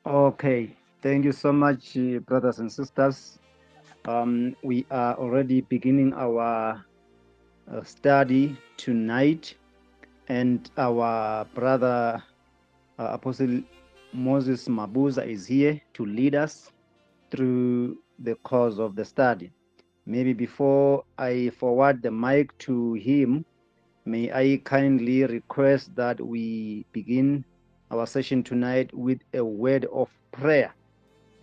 Okay, thank you so much, brothers and sisters. We are already beginning our study tonight, and our brother Apostle Moses Mabuza is here to lead us through the course of the study. Maybe before I forward the mic to him, may I kindly request that we begin our session tonight with a word of prayer.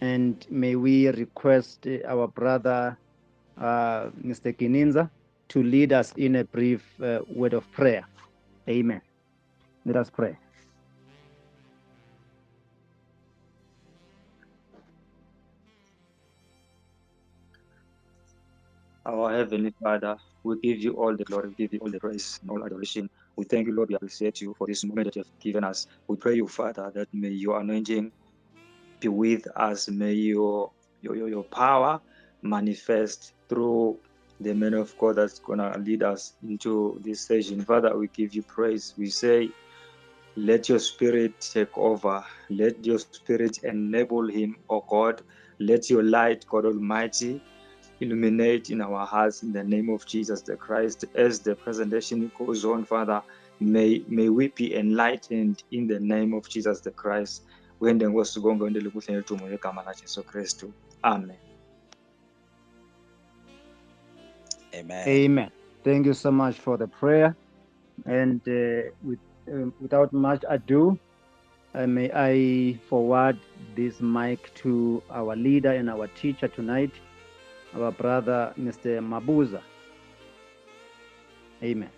And may we request our brother, Mr. Kininza, to lead us in a brief word of prayer. Amen. Let us pray. Our Heavenly Father, we give you all the glory, we give you all the praise and all adoration. We thank you, Lord. We appreciate you for this moment that you have given us. We pray you, Father, that may your anointing be with us. May your power manifest through the man of God that's gonna lead us into this session. Father, we give you praise. We say, let your spirit take over. Let your spirit enable him, O God. Let your light, God Almighty, illuminate in our hearts in the name of Jesus the Christ. As the presentation goes on, Father, may we be enlightened in the name of Jesus the Christ. Wende ngosugongo wende likuhle tumo yegama la Jesu Kristu. Amen. Amen. Amen. Thank you so much for the prayer. And without much ado, may I forward this mic to our leader and our teacher tonight, our brother, Mr. Mabuza. Amen.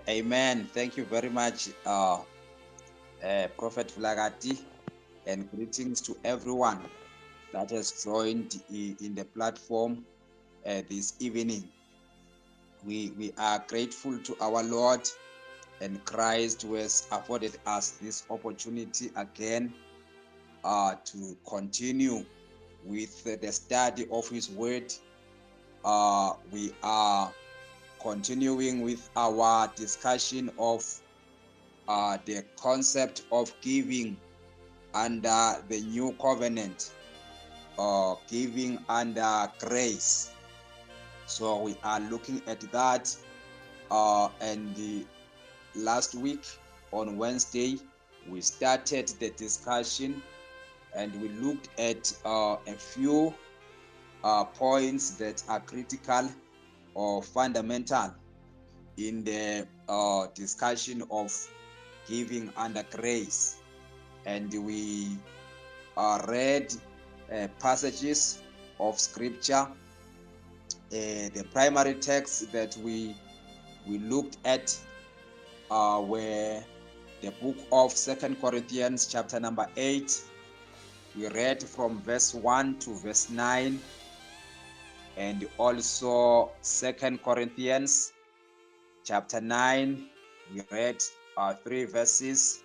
Amen. Thank you very much, Prophet Flagati, and greetings to everyone that has joined in the platform this evening. We are grateful to our Lord and Christ who has afforded us this opportunity again to continue with the study of His Word. We are continuing with our discussion of the concept of giving under the new covenant, giving under grace. So we are looking at that. And last week on Wednesday, we started the discussion and we looked at a few points that are critical or fundamental in the discussion of giving under grace. And we read passages of scripture. The primary text that we looked at were the book of 2 Corinthians chapter number 8. We read from verse 1 to verse 9, and also 2 Corinthians chapter 9. We read 3 verses,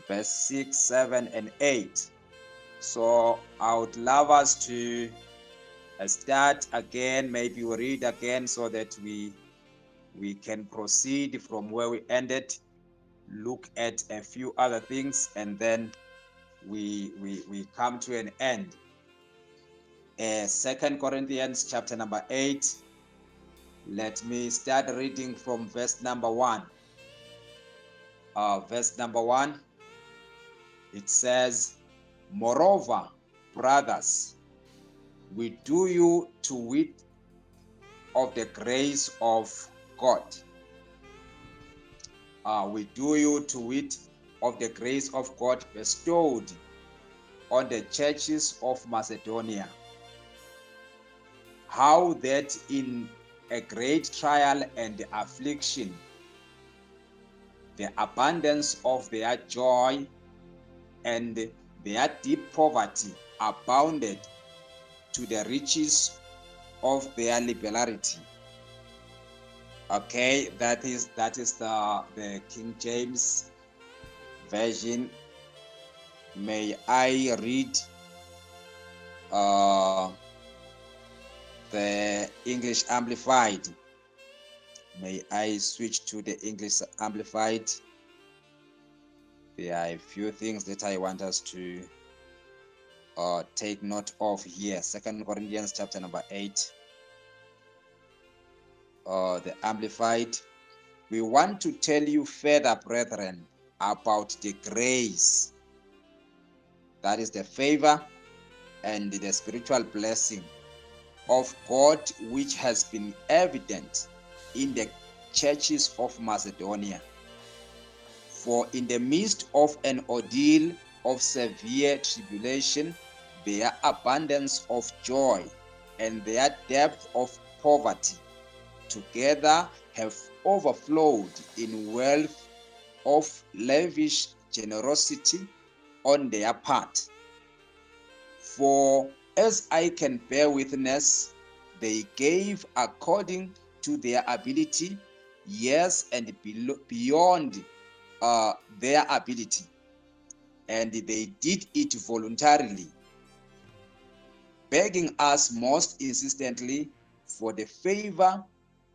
verse 6, 7, and 8. So I would love us to start again. Maybe we read again so that we can proceed from where we ended, look at a few other things, and then we come to an end. 2 Corinthians chapter number 8. Let me start reading from verse number 1. Verse number 1, it says, "Moreover, brothers, we do you to wit of the grace of God." We do you to wit of the grace of God bestowed on the churches of Macedonia, how that in a great trial and affliction, the abundance of their joy and their deep poverty abounded to the riches of their liberality. Okay, that is the King James version. May I read the English Amplified? May I switch to the English Amplified? There are a few things that I want us to take note of here. 2 Corinthians chapter number 8, the Amplified. We want to tell you further, brethren, about the grace, that is the favor and the spiritual blessing of God, which has been evident in the churches of Macedonia. For in the midst of an ordeal of severe tribulation, their abundance of joy and their depth of poverty together have overflowed in wealth of lavish generosity on their part. For as I can bear witness, they gave according to their ability, yes, and beyond their ability, and they did it voluntarily, begging us most insistently for the favor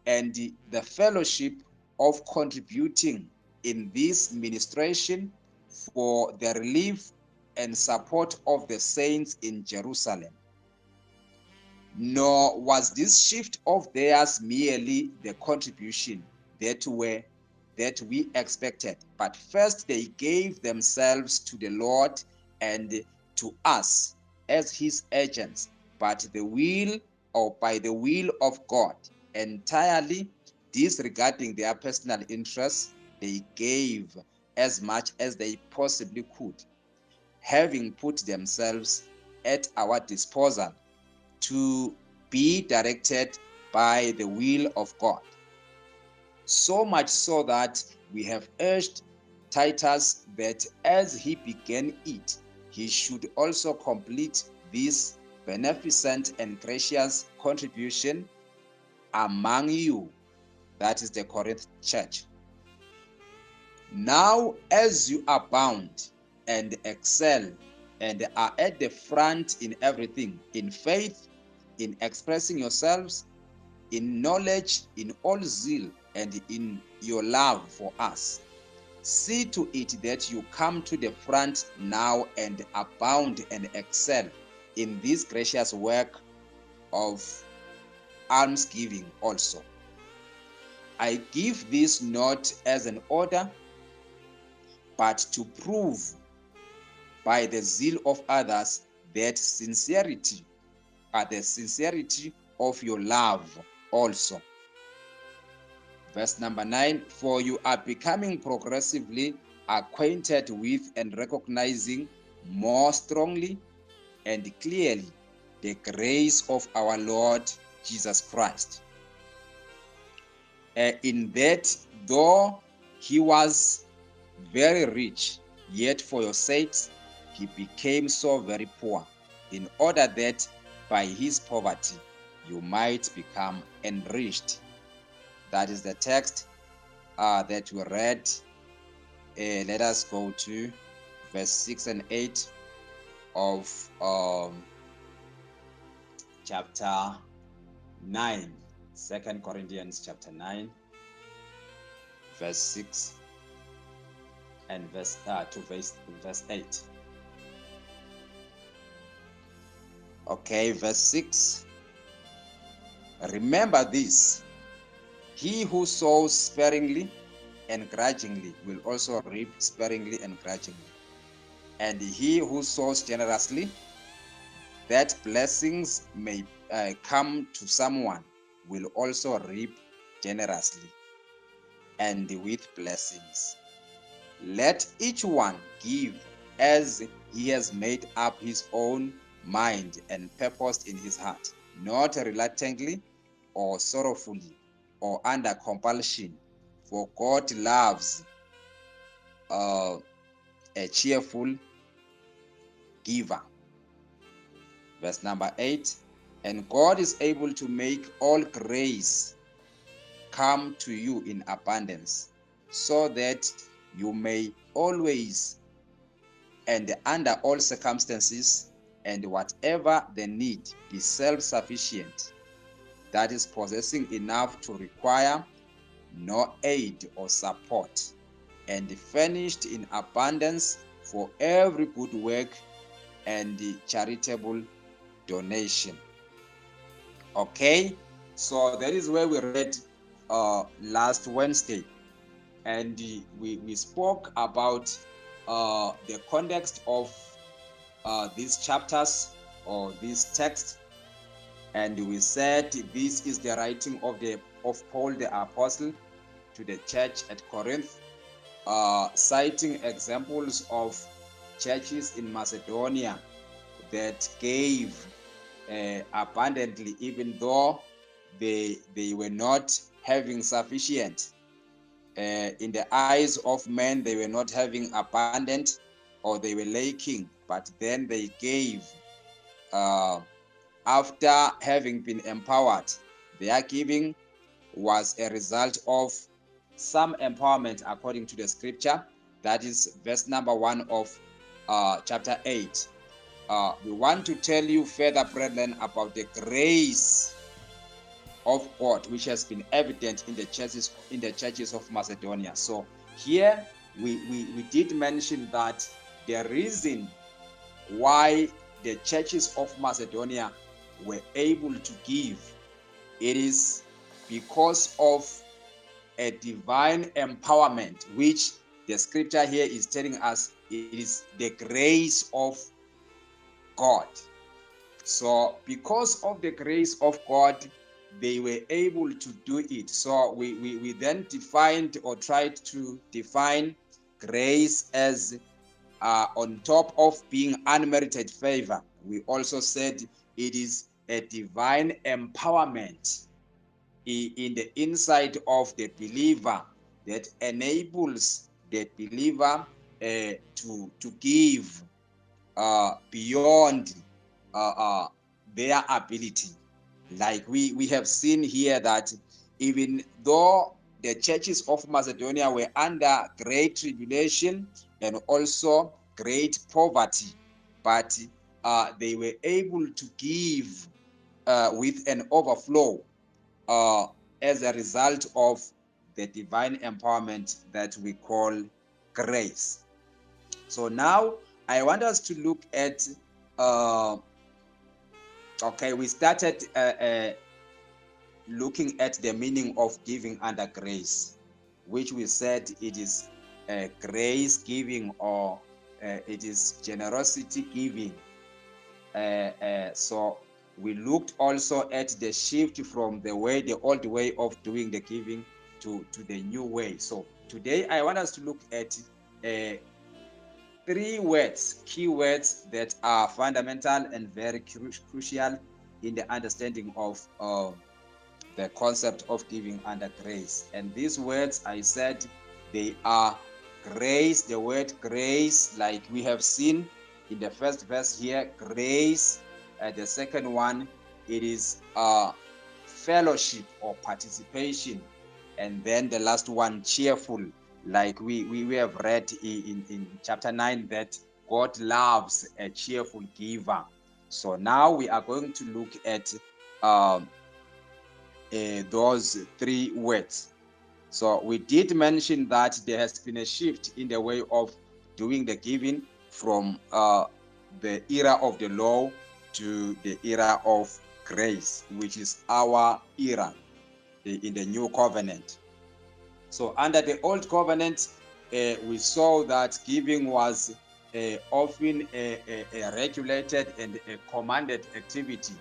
and the fellowship of contributing in this ministration for the relief and support of the saints in Jerusalem. Nor was this shift of theirs merely the contribution that we expected, but first they gave themselves to the Lord and to us as his agents, but by the will of God, entirely disregarding their personal interests. They gave as much as they possibly could, having put themselves at our disposal to be directed by the will of God. So much so that we have urged Titus that as he began it, he should also complete this beneficent and gracious contribution among you, that is the Corinth church. Now, as you abound and excel and are at the front in everything, in faith, in expressing yourselves, in knowledge, in all zeal, and in your love for us, see to it that you come to the front now and abound and excel in this gracious work of almsgiving also. I give this not as an order, but to prove by the zeal of others that the sincerity of your love also. Verse number 9, for you are becoming progressively acquainted with and recognizing more strongly and clearly the grace of our Lord Jesus Christ. In that, though he was very rich, yet for your sakes he became so very poor, in order that by his poverty you might become enriched. That is the text that we read. Let us go to verse 6 and 8 of chapter 9, 2 Corinthians chapter 9, verse 6 and verse 8. Okay, verse 6. Remember this: he who sows sparingly and grudgingly will also reap sparingly and grudgingly. And he who sows generously, that blessings may come to someone, will also reap generously and with blessings. Let each one give as he has made up his own mind and purposed in his heart, not reluctantly or sorrowfully or under compulsion, for God loves a cheerful giver. Verse number 8, and God is able to make all grace come to you in abundance, so that you may always and under all circumstances and whatever the need be self-sufficient, that is, possessing enough to require no aid or support and furnished in abundance for every good work and charitable donation. Okay, so that is where we read last Wednesday, and we spoke about the context of these chapters or this text, and we said this is the writing of Paul the Apostle to the church at Corinth, citing examples of churches in Macedonia that gave abundantly, even though they were not having sufficient. In the eyes of men, they were not having abundant, or they were lacking, but then they gave after having been empowered. Their giving was a result of some empowerment according to the scripture. That is verse number 1 of chapter 8. We want to tell you further, brethren, about the grace of God, which has been evident in the churches of Macedonia. So here we did mention that the reason why the churches of Macedonia were able to give, it is because of a divine empowerment, which the scripture here is telling us it is the grace of God. So because of the grace of God, they were able to do it. So we then defined or tried to define grace as on top of being unmerited favor. We also said it is a divine empowerment in the inside of the believer that enables the believer to give beyond their ability. Like we have seen here that even though the churches of Macedonia were under great tribulation and also great poverty, but they were able to give with an overflow as a result of the divine empowerment that we call grace. So now I want us to look at okay, we started looking at the meaning of giving under grace, which we said it is grace giving, or it is generosity giving. So we looked also at the shift from the old way of doing the giving to the new way. So today I want us to look at 3 words, key words that are fundamental and very crucial in the understanding of the concept of giving under grace. And these words, I said, they are grace, the word grace, like we have seen in the first verse here, grace. The second one, it is fellowship or participation. And then the last one, cheerful, like we have read in chapter 9 that God loves a cheerful giver. So now we are going to look at those 3 words. So we did mention that there has been a shift in the way of doing the giving from the era of the law to the era of grace, which is our era in the new covenant. So under the old covenant, we saw that giving was often a regulated and a commanded activity.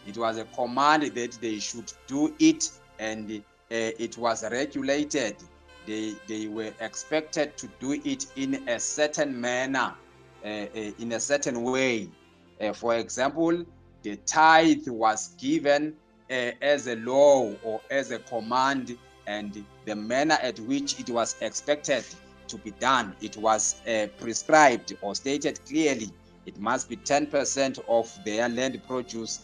It was a command that they should do it, and it was regulated. They were expected to do it in a certain manner, in a certain way. For example, the tithe was given as a law or as a command, and the manner at which it was expected to be done, it was prescribed or stated clearly. It must be 10% of their land produce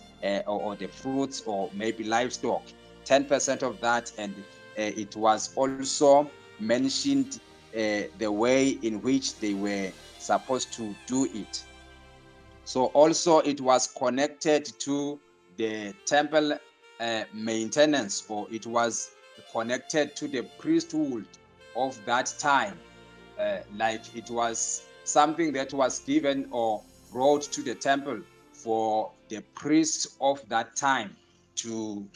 or the fruits or maybe livestock, 10% of that, and it was also mentioned the way in which they were supposed to do it. So also it was connected to the temple maintenance, or it was connected to the priesthood of that time. like it was something that was given or brought to the temple for the priests of that time to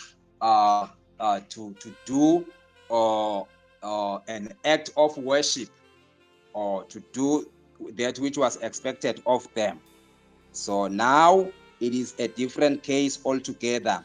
do an act of worship, or to do that which was expected of them. So now it is a different case altogether.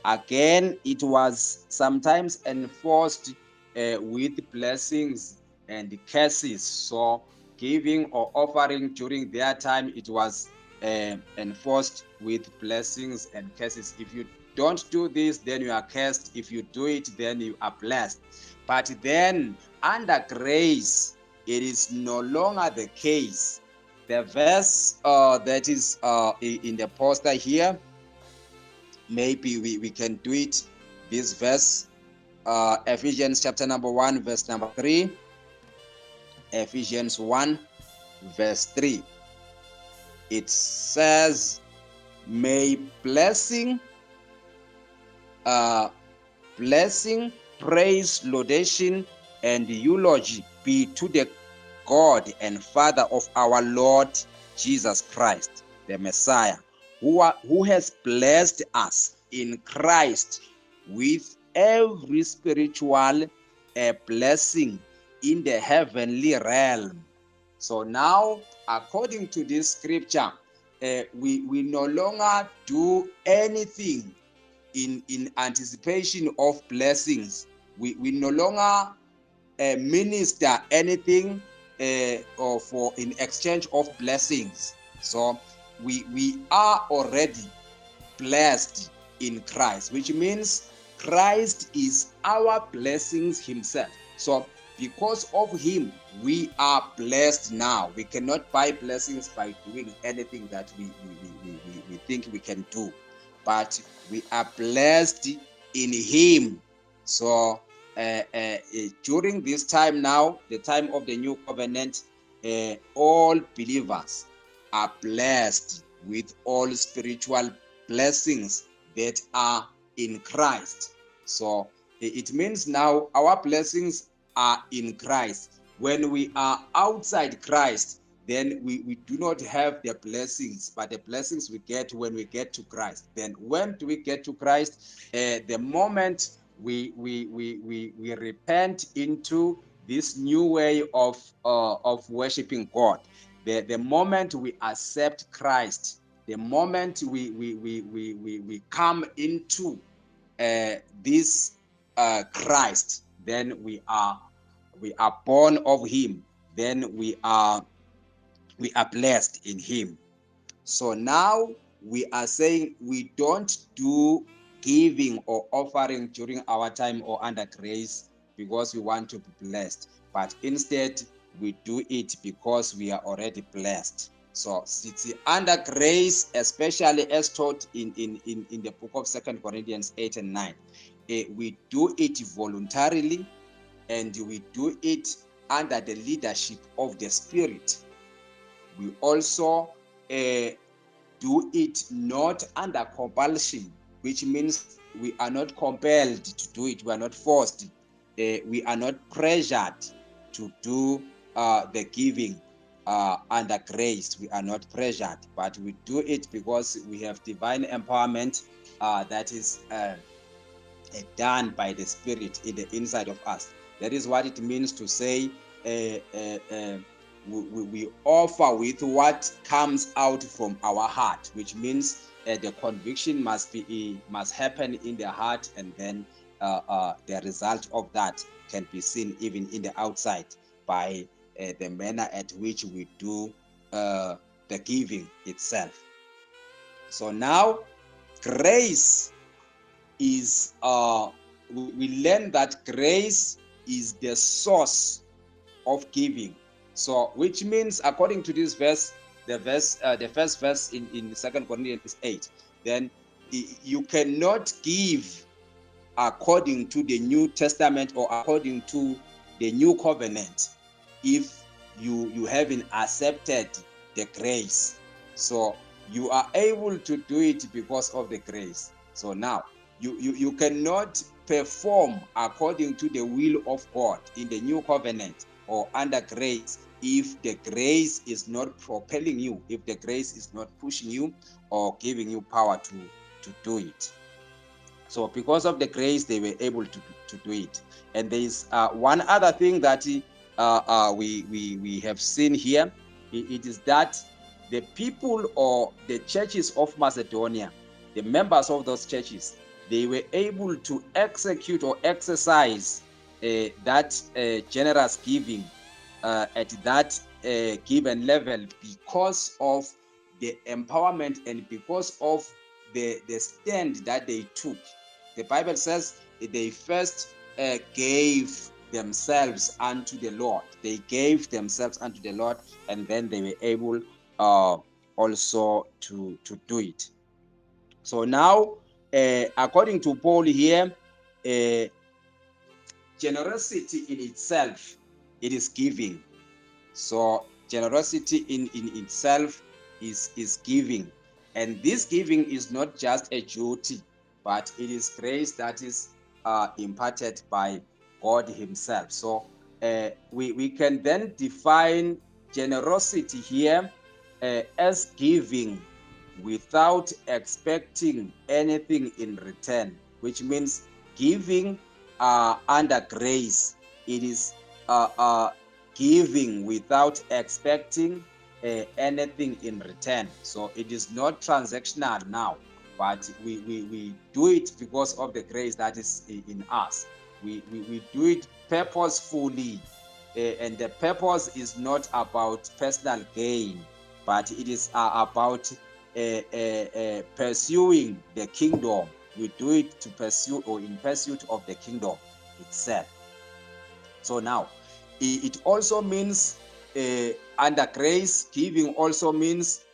Again, it was sometimes enforced with blessings and curses. So giving or offering during their time, it was enforced with blessings and curses. If you don't do this, then you are cursed. If you do it, then you are blessed. But then under grace, it is no longer the case. The verse that is in the poster here, maybe we can do it. This verse, Ephesians chapter number 1, verse number 3. Ephesians 1, verse 3. It says, may blessing, praise, laudation, and eulogy be to the God and Father of our Lord Jesus Christ, the Messiah, who has blessed us in Christ with every spiritual blessing in the heavenly realm. So now, according to this scripture, we no longer do anything in anticipation of blessings. We no longer minister anything or for in exchange of blessings. So we are already blessed in Christ, which means Christ is our blessings himself. So because of him, we are blessed now. We cannot buy blessings by doing anything that we think we can do, but we are blessed in him. So during this time now, the time of the new covenant, all believers are blessed with all spiritual blessings that are in Christ. So it means now our blessings are in Christ. When we are outside Christ, then we do not have the blessings, but the blessings we get when we get to Christ. Then when do we get to Christ? The moment we repent into this new way of worshiping God. The moment we accept Christ, the moment we come into this Christ, then we are born of him, then we are blessed in him. So now we are saying we don't do giving or offering during our time or under grace because we want to be blessed, but instead we do it because we are already blessed. So it's under grace, especially as taught in the book of 2 Corinthians 8 and 9. We do it voluntarily, and we do it under the leadership of the Spirit. We also do it not under compulsion, which means we are not compelled to do it. We are not forced. We are not pressured to do the giving under grace. We are not pressured, but we do it because we have divine empowerment that is done by the Spirit in the inside of us. That is what it means to say we offer with what comes out from our heart, which means the conviction must happen in the heart, and then the result of that can be seen even in the outside by the manner at which we do the giving itself. So now grace is we learn that grace is the source of giving. So which means, according to this verse, the first verse in 2 Corinthians 8, then you cannot give according to the New Testament or according to the new covenant if you haven't accepted the grace. So you are able to do it because of the grace. So now you cannot perform according to the will of God in the new covenant or under grace if the grace is not propelling you, if the grace is not pushing you or giving you power to do it. So because of the grace, they were able to do it. And there is one other thing that we have seen here. It is that the people or the churches of Macedonia, the members of those churches, they were able to execute or exercise that generous giving at that given level because of the empowerment and because of the stand that they took. The Bible says they first gave themselves unto the Lord. They gave themselves unto the Lord, and then they were able also to do it. So now, according to Paul here, generosity in itself, it is giving. So generosity in itself is giving. And this giving is not just a duty, but it is grace that is imparted by God himself. So we can then define generosity here as giving without expecting anything in return, which means giving under grace. It is giving without expecting anything in return. So it is not transactional now, but we do it because of the grace that is in us. We do it purposefully, and the purpose is not about personal gain, but it is about pursuing the kingdom. We do it to pursue or in pursuit of the kingdom itself. So now, it also means under grace, giving also means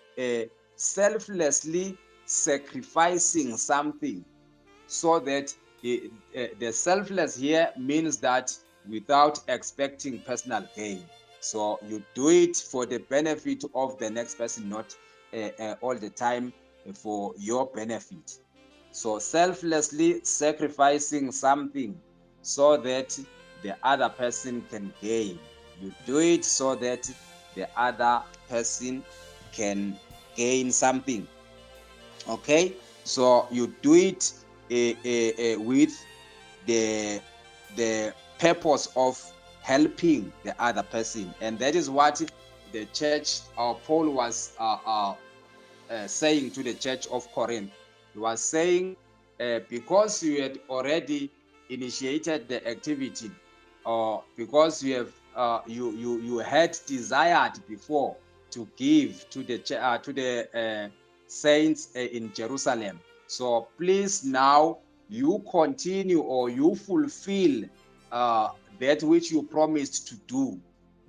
selflessly sacrificing something, so that the selfless here means that without expecting personal gain. So you do it for the benefit of the next person, not all the time for your benefit. So selflessly sacrificing something so that the other person can gain. You do it so that the other person can gain something. Okay, so you do it with the purpose of helping the other person, and that is what the church Paul was saying to the church of Corinth. He was saying, because you had already initiated the activity, or because you have you had desired before to give to the saints in Jerusalem. So please now you continue or you fulfill that which you promised to do,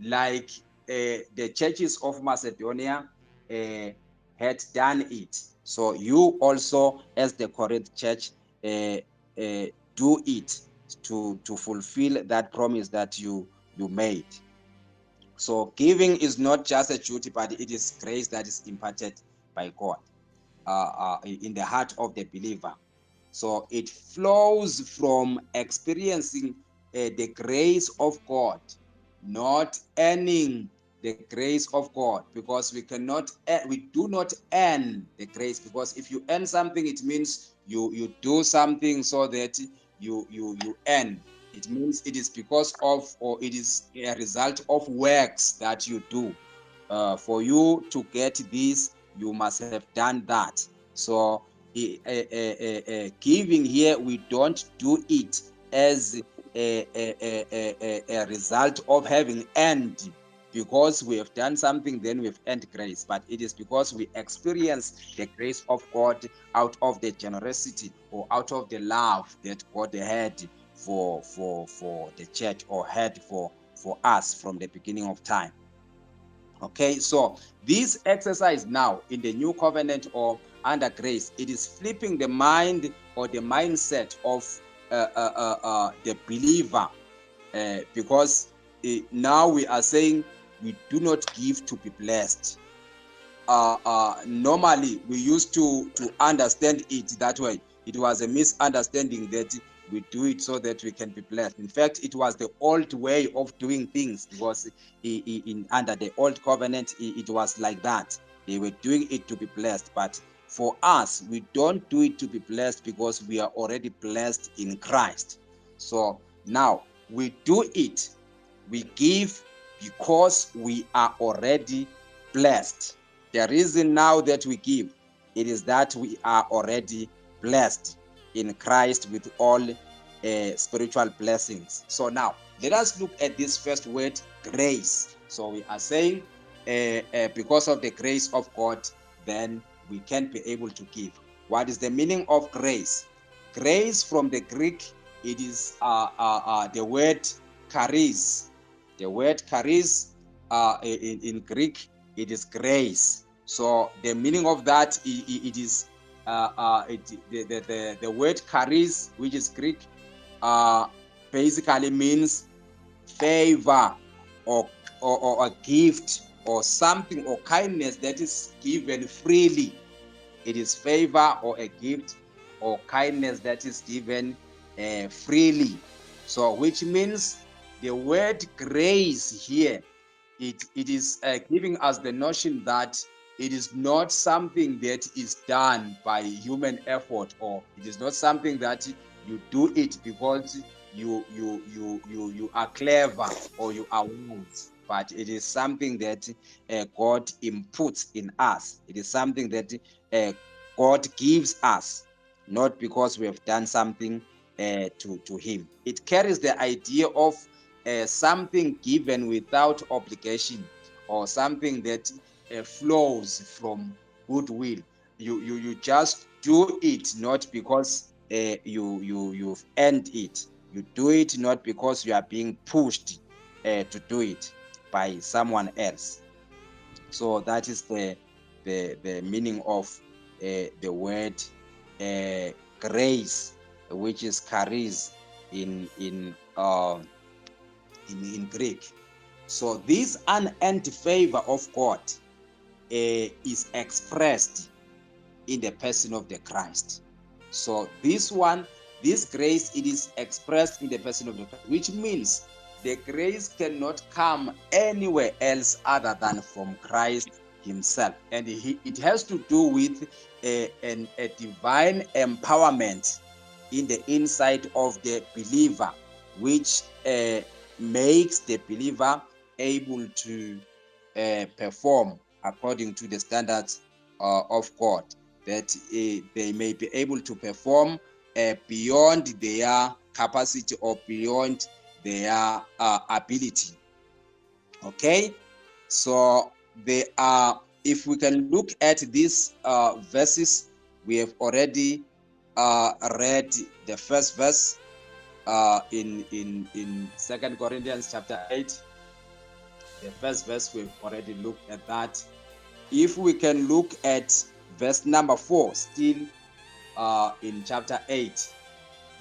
like the churches of Macedonia had done it. So you also, as the Corinth church, do it to fulfill that promise that you made. So giving is not just a duty, but it is grace that is imparted by God in the heart of the believer. So it flows from experiencing the grace of God, not earning the grace of God, because we do not earn the grace. Because if you earn something, it means you do something so that you earn. It means it is because of, or it is a result of works that you do. For you to get this, you must have done that. So giving here, we don't do it as a result of having earned, because we have done something, then we've earned grace, but it is because we experience the grace of God out of the generosity or out of the love that God had for the church, or had for us from the beginning of time. Okay, so this exercise now in the new covenant or under grace, it is flipping the mind or the mindset of the believer, because now we are saying we do not give to be blessed. Normally we used to understand it that way. It was a misunderstanding that We do it so that we can be blessed. In fact, it was the old way of doing things, because under the old covenant, it was like that. They were doing it to be blessed. But for us, we don't do it to be blessed, because we are already blessed in Christ. So now we do it. We give because we are already blessed. The reason now that we give, it is that we are already blessed in Christ with all spiritual blessings. So now let us look at this first word, grace. So we are saying because of the grace of God, then we can be able to give. What is the meaning of grace? Grace from the Greek, it is the word charis. The word charis in Greek, it is grace. So the meaning of that, it is the word charis, which is Greek, basically means favor or a gift or something or kindness that is given freely. It is favor or a gift or kindness that is given freely. So which means the word grace here, it is giving us the notion that it is not something that is done by human effort, or it is not something that you do it because you are clever or you are wise, but it is something that God inputs in us. It is something that God gives us, not because we have done something to him. It carries the idea of something given without obligation, or something that flows from goodwill. You just do it not because you've earned it. You do it not because you are being pushed to do it by someone else. So that is the meaning of the word grace, which is charis in Greek. So this unearned favor of God is expressed in the person of the Christ. So this grace, it is expressed in the person of the Christ, which means the grace cannot come anywhere else other than from Christ himself. And it has to do with a divine empowerment in the inside of the believer, which makes the believer able to perform according to the standards of God, that they may be able to perform beyond their capacity or beyond their ability. Okay, so they are, if we can look at these verses, we have already read the first verse in 2 Corinthians chapter 8. The first verse, we've already looked at that. If we can look at verse number 4, still in chapter 8,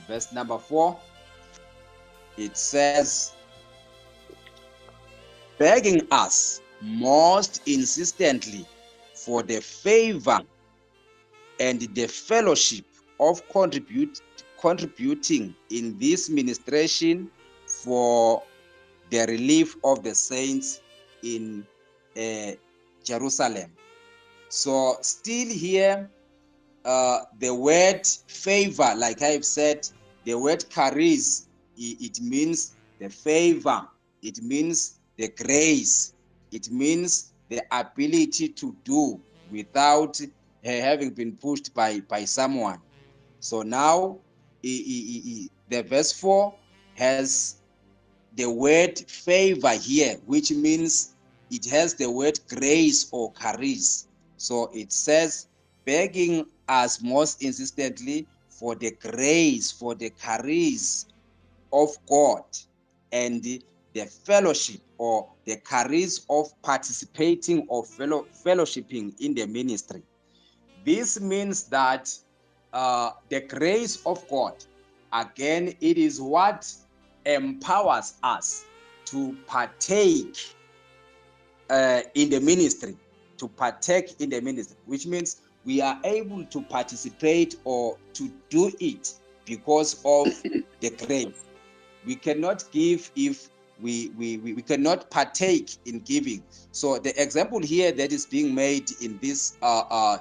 verse number 4, it says, begging us most insistently for the favor and the fellowship of contributing in this ministration for the relief of the saints in Jerusalem. So still here, the word favor, like I've said, the word charis, it means the favor, it means the grace, it means the ability to do without having been pushed by someone. So now the verse 4 has the word favor here, which means it has the word grace or charis. So it says, begging us most insistently for the grace, for the charis of God, and the fellowship or the charis of participating or fellowshipping in the ministry. This means that the grace of God, again, it is what empowers us to partake in the ministry, which means we are able to participate or to do it because of the grace. We cannot give if we cannot partake in giving. So the example here that is being made in this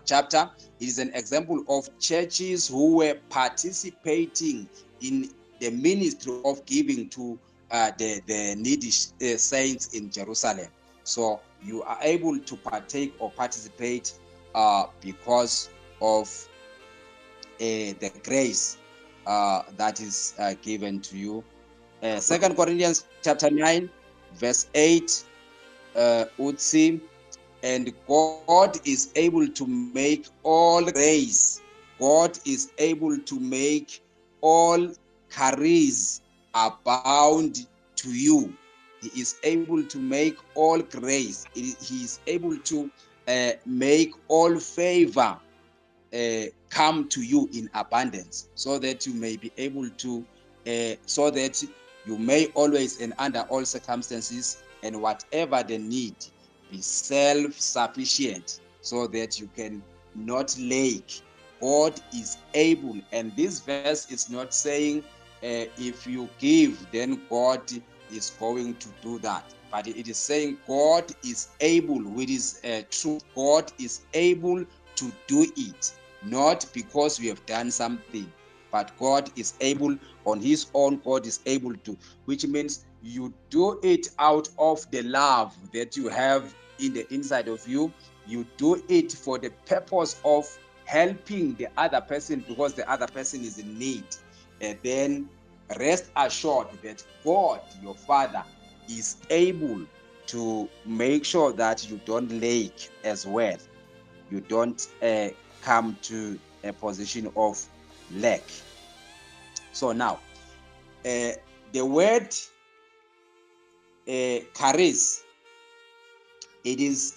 chapter is an example of churches who were participating in the ministry of giving to the needy saints in Jerusalem. So you are able to partake or participate because of the grace that is given to you. 2 Corinthians chapter 9 verse 8 utsi, and God is able to make all grace, God is able to make all charis abound to you. He is able to make all grace, he is able to make all favor come to you in abundance, so that you may be able to so that you may always and under all circumstances and whatever the need be self-sufficient, so that you can not lack. God is able, and this verse is not saying if you give then God is going to do that, but it is saying God is able, with his truth. God is able to do it, not because we have done something, but God is able on his own. God is able to, which means you do it out of the love that you have in the inside of you. You do it for the purpose of helping the other person because the other person is in need. And then rest assured that God, your Father, is able to make sure that you don't lack as well. You don't come to a position of lack. So now, the word charis, it is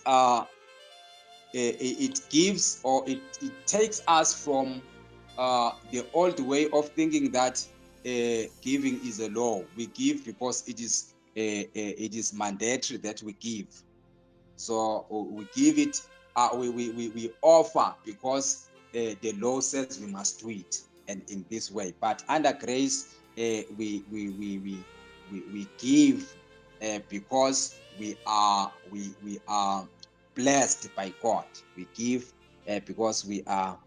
it gives, or it takes us from the old way of thinking that giving is a law. We give because it is mandatory that we give. So we give it, we offer because the law says we must do it, and in this way. But under grace, we give because we are blessed by God. We give because we are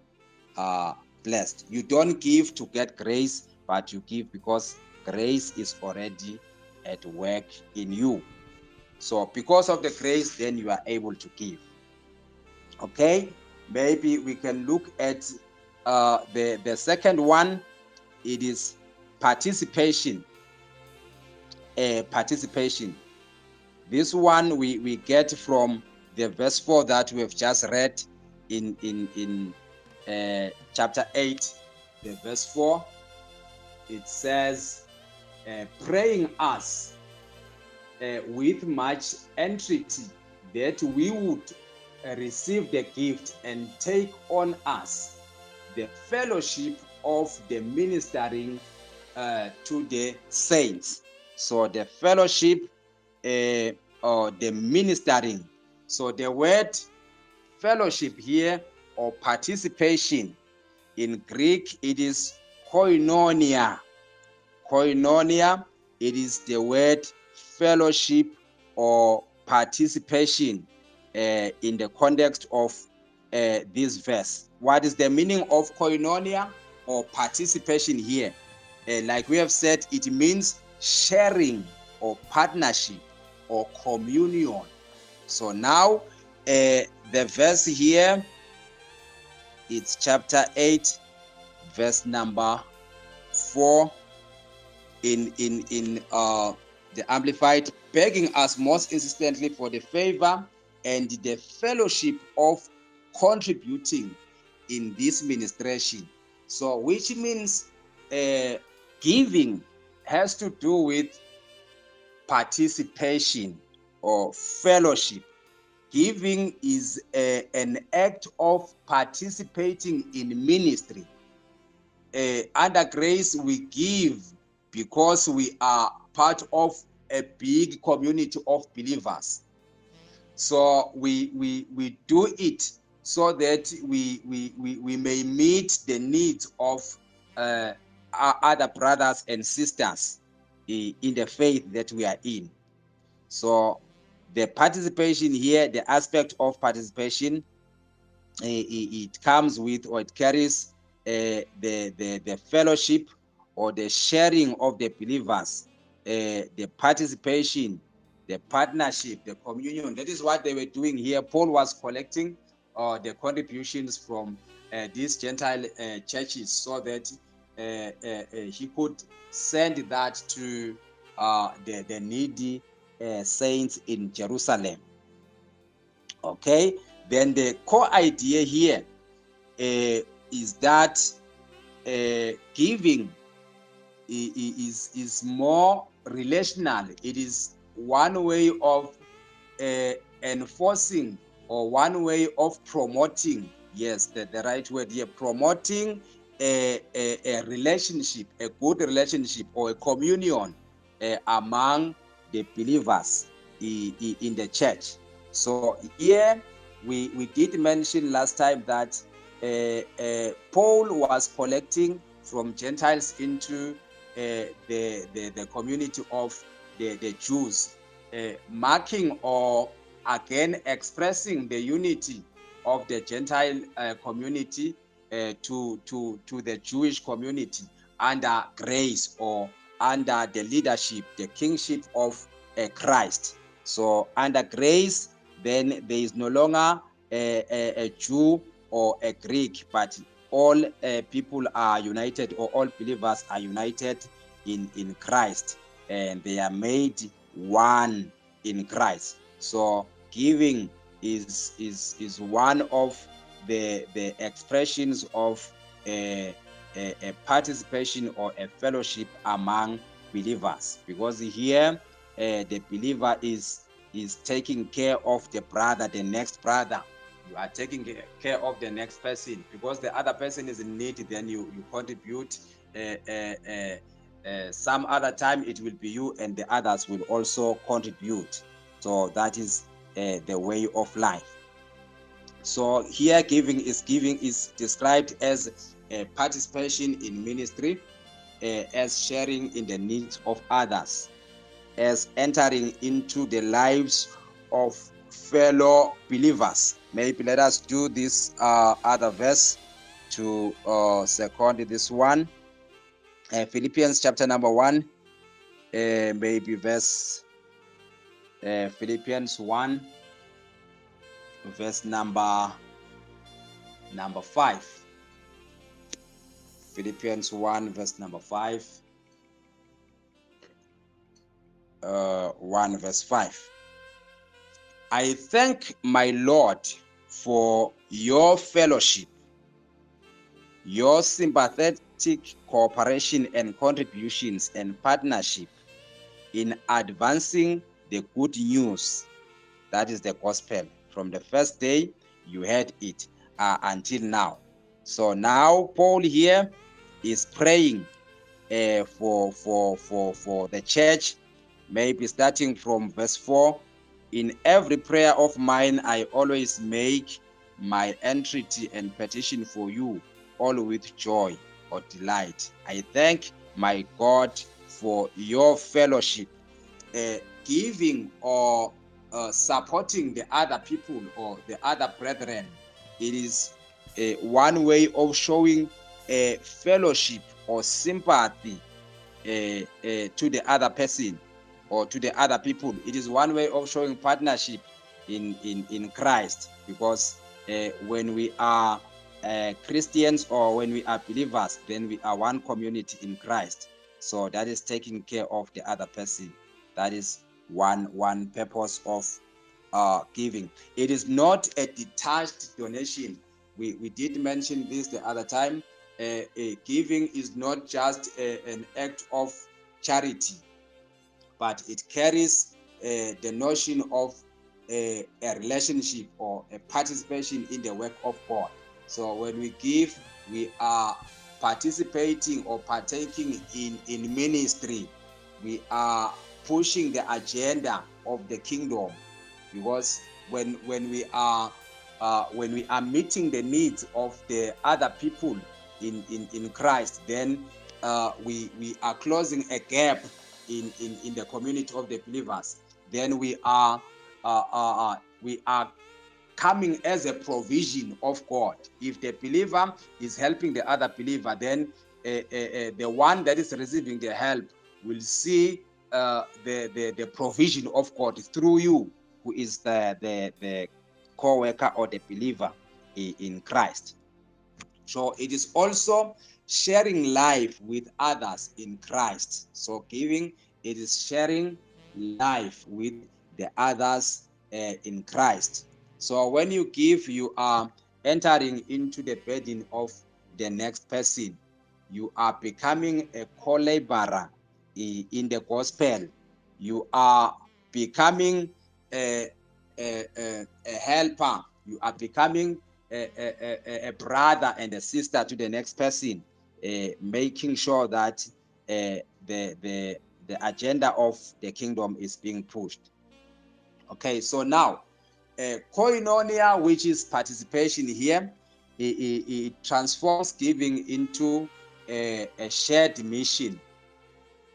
blessed. You don't give to get grace, but you give because grace is already at work in you. So because of the grace, then you are able to give. Okay, maybe we can look at the second one. It is participation. Participation. This one we get from the verse 4 that we have just read in chapter 8, the verse 4. It says, praying us with much entreaty that we would receive the gift and take on us the fellowship of the ministering to the saints. So the fellowship or the ministering. So the word fellowship here, or participation, in Greek it is koinonia. Koinonia, it is the word fellowship or participation in the context of this verse. What is the meaning of koinonia or participation here? Like we have said, it means sharing or partnership or communion. So now the verse here, it's chapter 8, verse number 4 in the Amplified, begging us most insistently for the favor and the fellowship of contributing in this ministration. So which means giving has to do with participation or fellowship. Giving is an act of participating in ministry. Under grace, we give because we are part of a big community of believers. So we do it so that we may meet the needs of other brothers and sisters in the faith that we are in. So the participation here, the aspect of participation, it comes with, or it carries the fellowship or the sharing of the believers, the participation, the partnership, the communion. That is what they were doing here. Paul was collecting the contributions from these Gentile churches so that he could send that to the needy saints in Jerusalem. Okay, then the core idea here is that giving is more relational. It is one way of enforcing, or one way of promoting, yes, the right word here, promoting a relationship, a good relationship or a communion among the believers in the church. So here we did mention last time that Paul was collecting from Gentiles into the community of the Jews, marking or again expressing the unity of the Gentile community to the Jewish community under grace, or under the leadership, the kingship of Christ. So under grace, then there is no longer a Jew or a Greek, but all people are united, or all believers are united in Christ, and they are made one in Christ. So giving is one of the expressions of a participation or a fellowship among believers, because here the believer is taking care of the brother, the next brother. You are taking care of the next person, because the other person is in need, then you contribute. Some other time it will be you, and the others will also contribute. So that is the way of life. So here giving is described as participation in ministry, as sharing in the needs of others, as entering into the lives of fellow believers. Maybe let us do this other verse to second this one. Philippians chapter number 1, maybe verse Philippians 1, verse number 5. Philippians 1, verse number 5. 1 verse 5. I thank my Lord for your fellowship, your sympathetic cooperation and contributions and partnership in advancing the good news, that is the gospel, from the first day you heard it until now. So now Paul here is praying for the church, maybe starting from verse 4. In every prayer of mine, I always make my entreaty and petition for you, all with joy or delight. I thank my God for your fellowship, giving or supporting the other people or the other brethren. It is one way of showing a fellowship or sympathy to the other person or to the other people. It is one way of showing partnership in Christ, because when we are Christians, or when we are believers, then we are one community in Christ. So that is taking care of the other person. That is one purpose of giving. It is not a detached donation. We did mention this the other time. Giving is not just an act of charity, but it carries the notion of a relationship or a participation in the work of God. So when we give, we are participating or partaking in ministry. We are pushing the agenda of the kingdom, because when we are meeting the needs of the other people in Christ, then we are closing a gap in the community of the believers, then we are coming as a provision of God. If the believer is helping the other believer, then the one that is receiving the help will see the provision of God through you, who is the co-worker or the believer in Christ. So it is also sharing life with others in Christ. So giving, it is sharing life with the others in Christ. So when you give, you are entering into the burden of the next person. You are becoming a co-laborer in the gospel. You are becoming a helper. You are becoming a brother and a sister to the next person, making sure that the agenda of the kingdom is being pushed. Okay, so now koinonia, which is participation here, it transforms giving into a shared mission.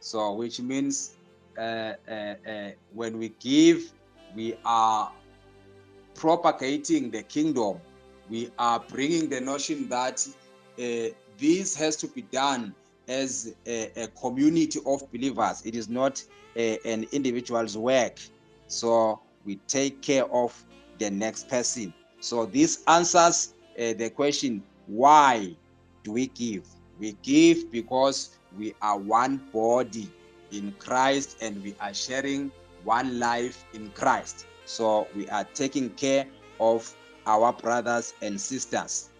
So which means when we give, we are propagating the kingdom. We are bringing the notion that this has to be done as a community of believers. It is not an individual's work. So we take care of the next person. So this answers the question, why do we give? We give because we are one body in Christ and we are sharing one life in Christ. So we are taking care of our brothers and sisters.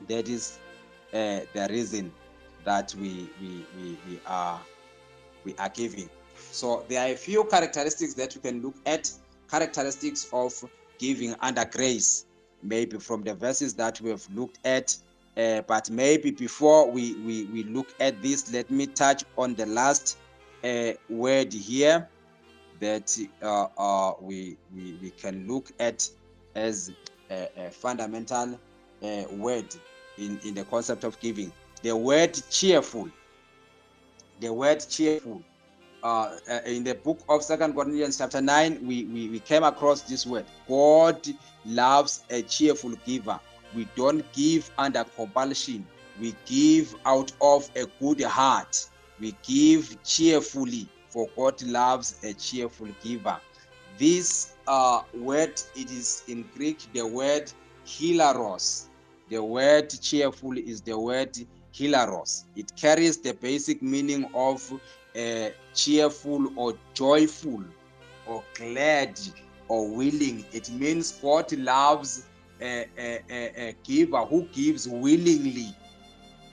That is the reason that we are giving. So there are a few characteristics that you can look at, characteristics of giving under grace, maybe from the verses that we have looked at. But maybe before we look at this, let me touch on the last word here that we can look at as a fundamental word in the concept of giving. The word cheerful. The word cheerful. In the book of 2 Corinthians chapter 9, we came across this word. God loves a cheerful giver. We don't give under compulsion. We give out of a good heart. We give cheerfully, for God loves a cheerful giver. This word, it is in Greek, the word hilaros. The word cheerful is the word hilaros. It carries the basic meaning of cheerful or joyful or glad or willing. It means God loves a giver who gives willingly,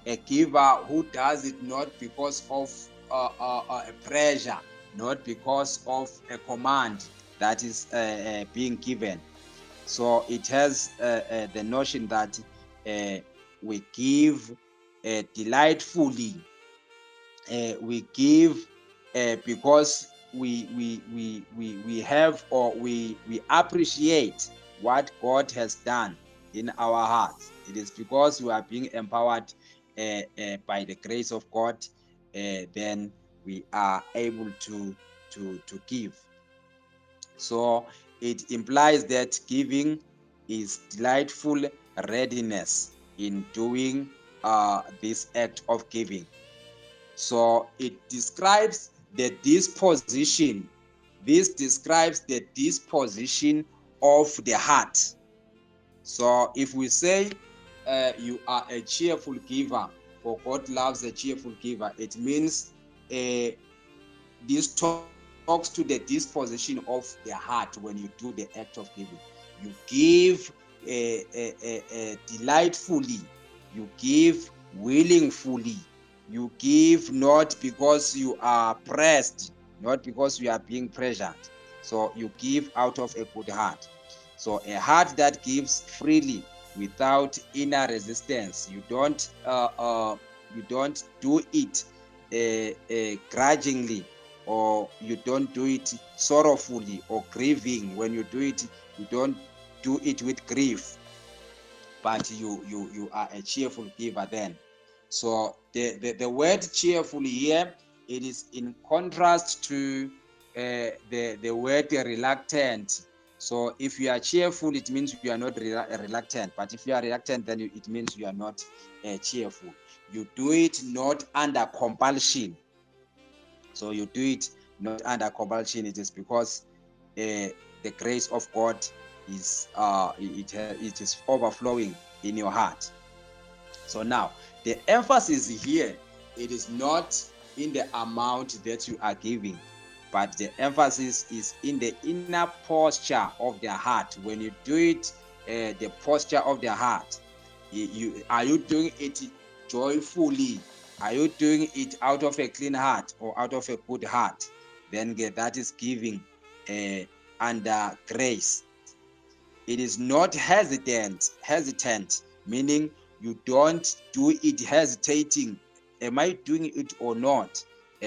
a giver who does it not because of a pressure, not because of a command that is being given. So it has the notion that we give delightfully. We give because we have, or we appreciate what God has done in our hearts. It is because we are being empowered by the grace of God, then we are able to give. So it implies that giving is delightful readiness in doing this act of giving. So it describes the disposition. This describes the disposition of the heart. So if we say you are a cheerful giver, for God loves a cheerful giver, it means this talks to the disposition of the heart when you do the act of giving. You give delightfully, you give willingly, you give not because you are pressed, not because you are being pressured. So you give out of a good heart. So a heart that gives freely without inner resistance. You don't do it grudgingly, or you don't do it sorrowfully or grieving. When you do it, you don't do it with grief, but you are a cheerful giver then. So the word cheerful here, it is in contrast to the word reluctant. So if you are cheerful, it means you are not reluctant. But if you are reluctant, then it means you are not cheerful. You do it not under compulsion. So you do it not under compulsion. It is because the grace of God is it is overflowing in your heart. So now the emphasis here, it is not in the amount that you are giving, but the emphasis is in the inner posture of the heart. When you do it, the posture of the heart, are you doing it joyfully? Are you doing it out of a clean heart or out of a good heart? Then that is giving under grace. It is not hesitant, meaning you don't do it hesitating. Am I doing it or not?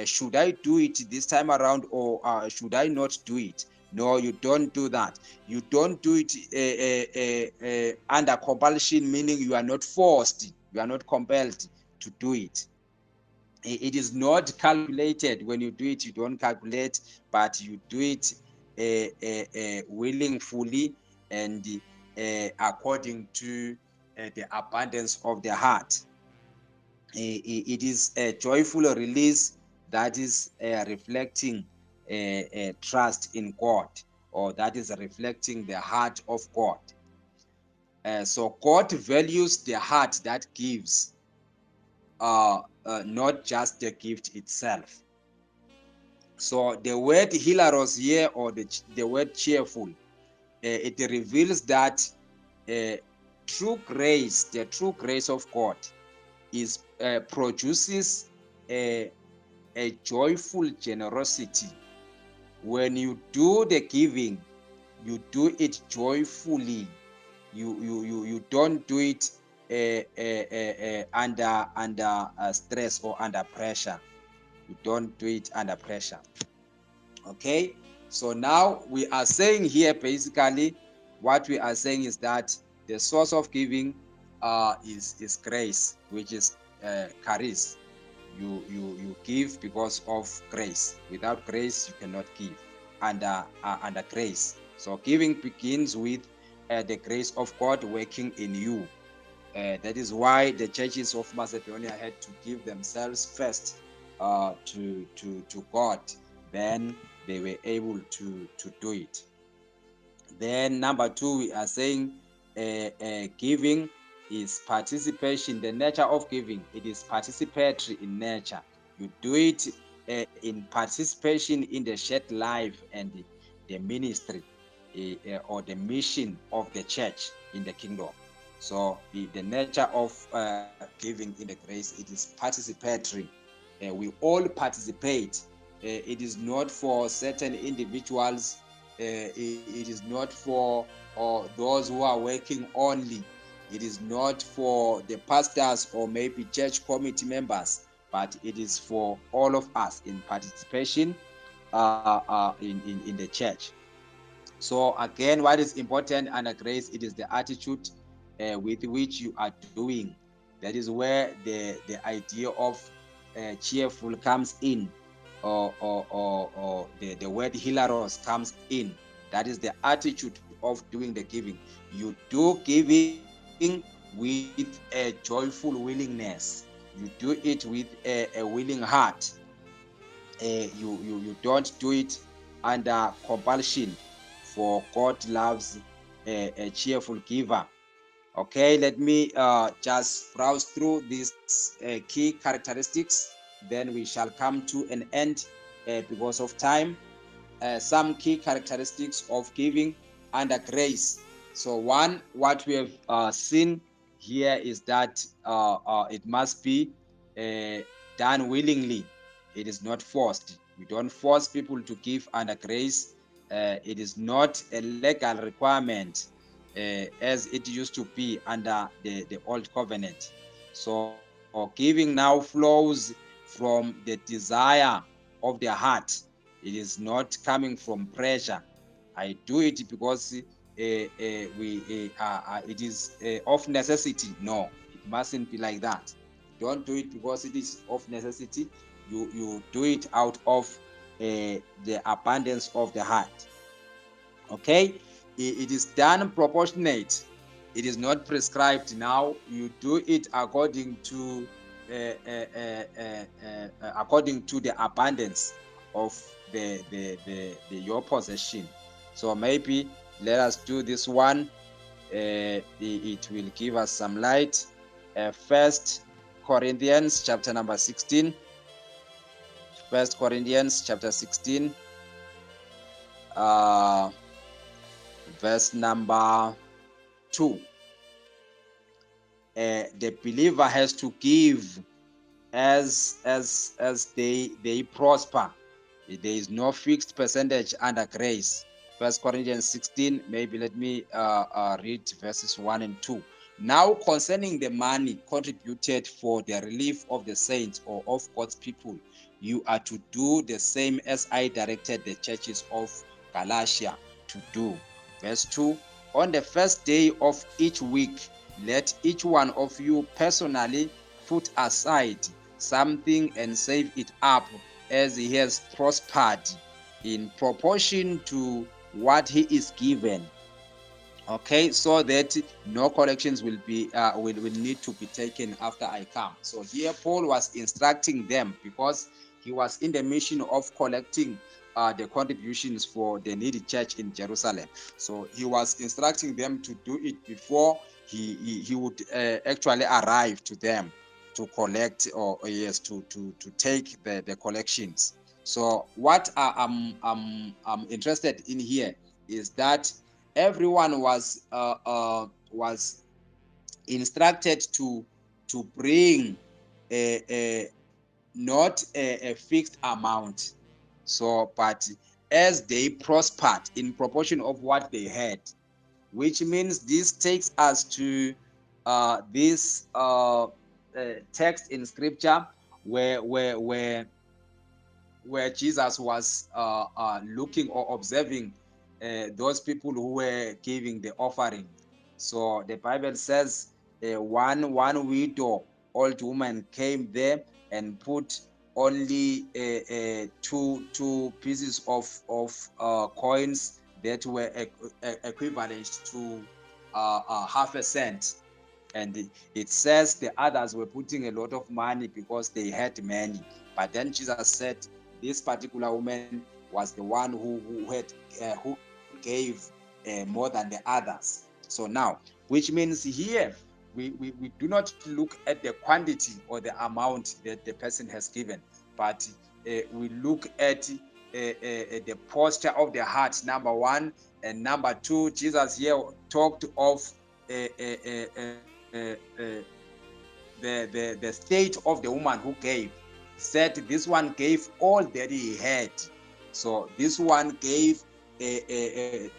Should I do it this time around, or should I not do it? No, you don't do that. You don't do it under compulsion, meaning you are not forced, you are not compelled to do it. It is not calculated. When you do it, you don't calculate, but you do it willingly and according to the abundance of the heart. It is a joyful release that is reflecting trust in God, or that is reflecting the heart of God. So God values the heart that gives, not just the gift itself. So the word hilaros here, or the word cheerful, it reveals that true grace, the true grace of God, is produces a joyful generosity. When you do the giving, you do it joyfully. You don't do it under stress or under pressure. You don't do it under pressure. Okay, so now we are saying here, basically what we are saying is that the source of giving is grace, which is charis. You give because of grace. Without grace you cannot give under grace. So giving begins with the grace of God working in you. That is why the churches of Macedonia had to give themselves first to God. Then they were able to do it. Then number two, we are saying giving is participation. The nature of giving, it is participatory in nature. You do it in participation in the shared life and the ministry or the mission of the church in the kingdom. So the nature of giving in the grace, it is participatory. We all participate. It is not for certain individuals. It is not for those who are working only. It is not for the pastors or maybe church committee members, but it is for all of us in participation in the church. So again, what is important under grace, it is the attitude with which you are doing. That is where the idea of cheerful comes in, or the word hilaros comes in. That is the attitude of doing the giving. You do giving with a joyful willingness. You do it with a willing heart. You don't do it under compulsion, for God loves a cheerful giver. Okay, let me just browse through these key characteristics, then we shall come to an end because of time. Some key characteristics of giving under grace. So one, what we have seen here is that it must be done willingly. It is not forced. We don't force people to give under grace. It is not a legal requirement as it used to be under the old covenant. So giving now flows from the desire of the heart. It is not coming from pressure. I do it because it is of necessity. No, it mustn't be like that. don't do it because it is of necessity. You do it out of the abundance of the heart. Okay, it is done proportionate. It is not prescribed. Now you do it according to the abundance of your possession. So maybe let us do this one. It will give us some light. First Corinthians chapter number 16. First Corinthians chapter 16. Verse number 2. The believer has to give as they prosper. There is no fixed percentage under grace. First Corinthians 16, maybe let me read verses 1 and 2. Now concerning the money contributed for the relief of the saints or of God's people, you are to do the same as I directed the churches of Galatia to do. Verse 2, on the first day of each week, let each one of you personally put aside something and save it up as he has prospered in proportion to what he is given. Okay, so that no collections will need to be taken after I come. So here Paul was instructing them because he was in the mission of collecting the contributions for the needy church in Jerusalem. So he was instructing them to do it before he would actually arrive to them to collect or yes to take the collections. So what I'm interested in here is that everyone was instructed to bring not a fixed amount, so but as they prospered in proportion of what they had, which means this takes us to this text in scripture where Jesus was looking or observing those people who were giving the offering. So the Bible says one widow, old woman, came there and put only two pieces of coins that were equivalent to half a cent. And it says the others were putting a lot of money because they had many. But then Jesus said this particular woman was the one who gave more than the others. So now, which means here we do not look at the quantity or the amount that the person has given, but we look at the posture of the heart, number one, and number two. Jesus here talked of the state of the woman who gave. Said this one gave all that he had. So this one gave the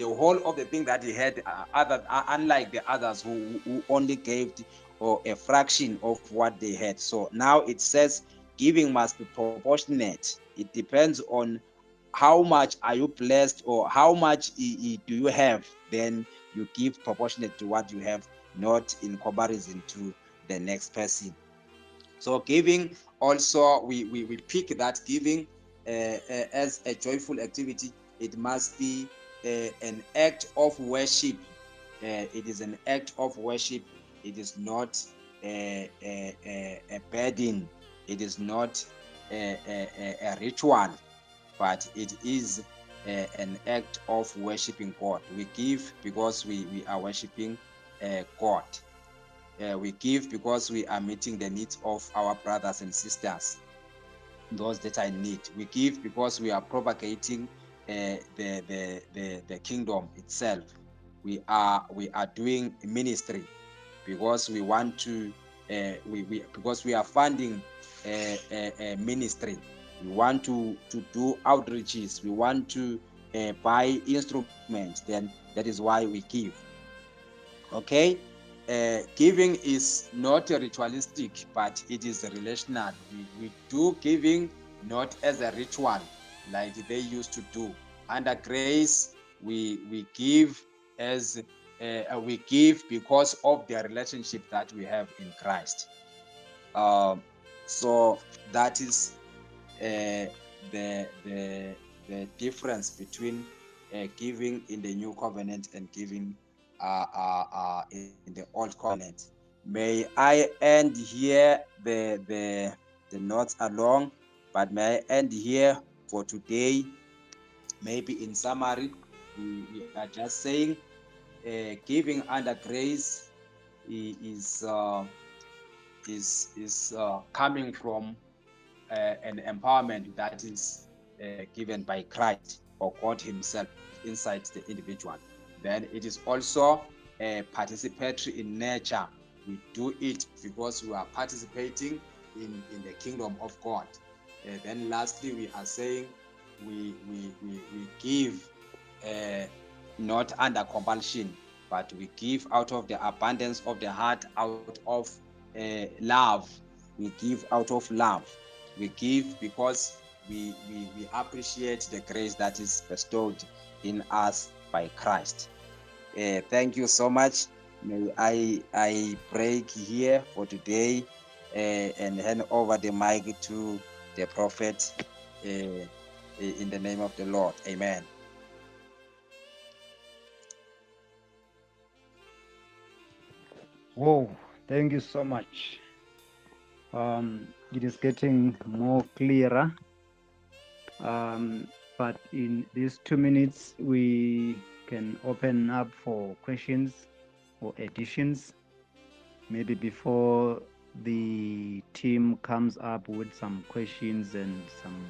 whole of the thing that he had, unlike the others who only gave a fraction of what they had. So now it says giving must be proportionate. It depends on how much are you blessed or how much do you have, then you give proportionate to what you have, not in comparison to the next person. So giving also, we pick that giving as a joyful activity. It must be an act of worship. It is an act of worship. It is not a burden. It is not a ritual, but it is an act of worshiping God. We give because we are worshiping God. We give because we are meeting the needs of our brothers and sisters, those that I need. We give because we are propagating the kingdom itself. We are doing ministry because we want to because we are funding a ministry. We want to do outreaches. We want to buy instruments. Then that is why we give. Okay. Giving is not ritualistic, but it is relational. We do giving not as a ritual like they used to do. Under grace, we give as we give because of the relationship that we have in Christ. So that is the difference between giving in the new covenant and giving in the old covenant. May I end here the notes along, but may I end here for today. Maybe in summary, we are just saying giving under grace is coming from an empowerment that is given by Christ or God Himself inside the individual. Then it is also participatory in nature. We do it because we are participating in the kingdom of God. Then lastly, we are saying we give not under compulsion, but we give out of the abundance of the heart, out of love. We give out of love. We give because we appreciate the grace that is bestowed in us by Christ. Thank you so much. May I break here for today and hand over the mic to the prophet in the name of the Lord. Amen. Whoa, thank you so much. It is getting more clearer. But in these 2 minutes, we can open up for questions or additions. Maybe before the team comes up with some questions and some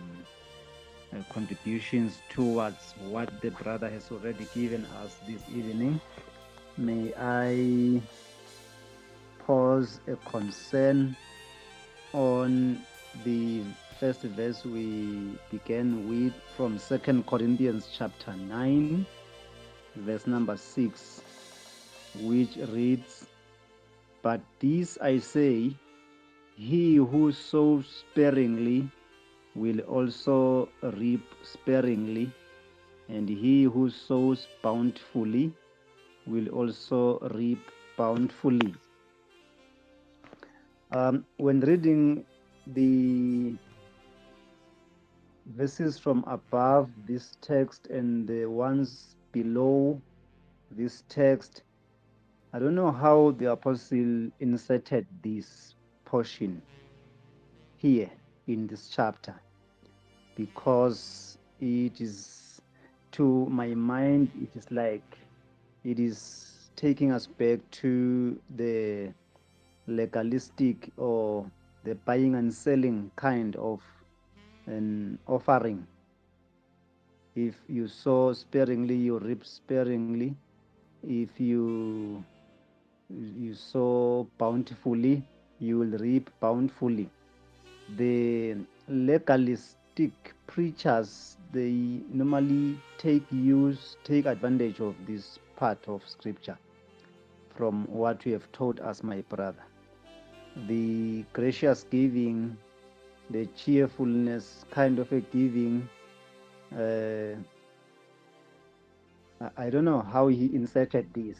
contributions towards what the brother has already given us this evening, may I pose a concern on the first verse we began with from 2 Corinthians chapter 9, verse number 6, which reads, "But this I say, he who sows sparingly will also reap sparingly, and he who sows bountifully will also reap bountifully." When reading the verses from above this text and the ones below this text, I don't know how the apostle inserted this portion here in this chapter, because it is, to my mind, it is like it is taking us back to the legalistic or the buying and selling kind of an offering. If you sow sparingly, you reap sparingly. If you sow bountifully, you will reap bountifully. The legalistic preachers, they normally take advantage of this part of scripture from what you have taught us, my brother. The gracious giving, the cheerfulness kind of a giving, I don't know how he inserted this.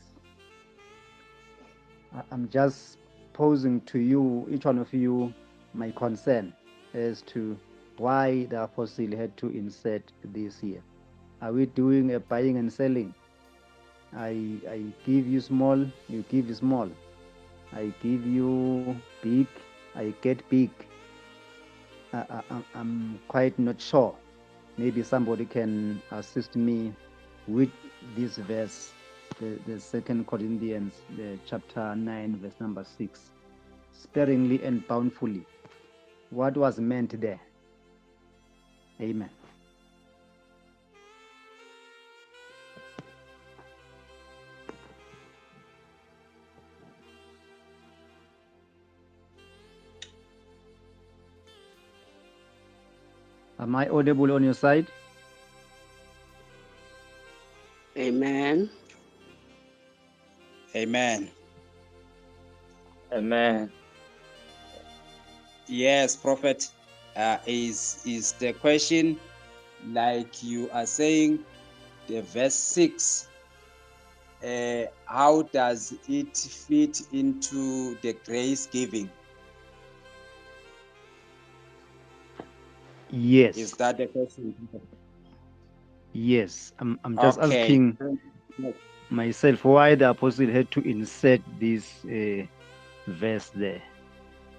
I'm just posing to you, each one of you, my concern as to why the apostle had to insert this here. Are we doing a buying and selling? I give you small, you give small. I give you big, I get big. I'm quite not sure. Maybe somebody can assist me with this verse, the 2 Corinthians, the chapter 9, verse number 6. Sparingly and bountifully. What was meant there? Amen. Am I audible on your side? Amen. Amen. Amen. Yes, prophet, is the question, like you are saying, the verse 6, how does it fit into the grace giving? Yes. Is that the question? Yes. I'm just Okay. asking myself why the apostle had to insert this verse there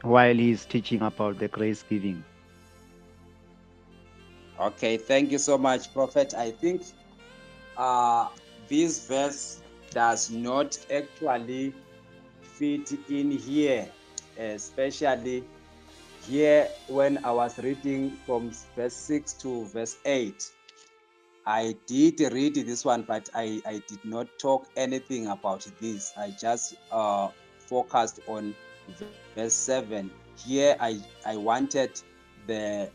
while he's teaching about the grace giving. Okay, thank you so much, Prophet. I think this verse does not actually fit in here, especially here when I was reading from verse 6 to verse 8. I did read this one, but I did not talk anything about this. I just focused on verse 7. Here I wanted the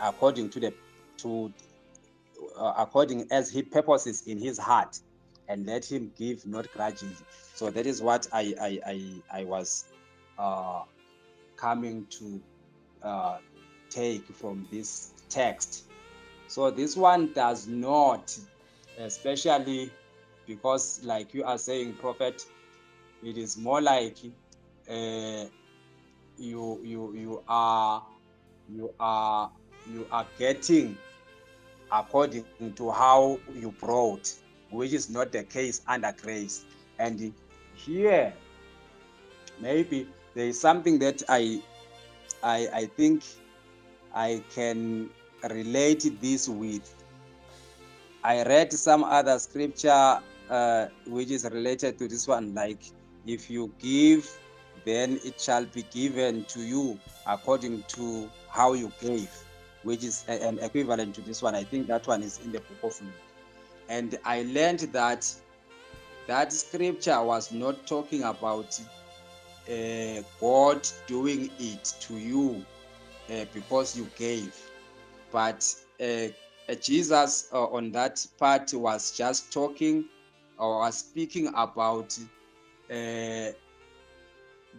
according to the to according as he purposes in his heart, and let him give not grudgingly. So that is what I was coming to take from this text. So this one does not, especially because, like you are saying, Prophet, it is more like you are getting according to how you brought, which is not the case under grace. And here, maybe there is something that I think I can relate this with. I read some other scripture which is related to this one, like if you give, then it shall be given to you according to how you gave, which is an equivalent to this one. I think that one is in the book of Luke. And I learned that that scripture was not talking about God doing it to you because you gave, but Jesus on that part was just talking or was speaking about the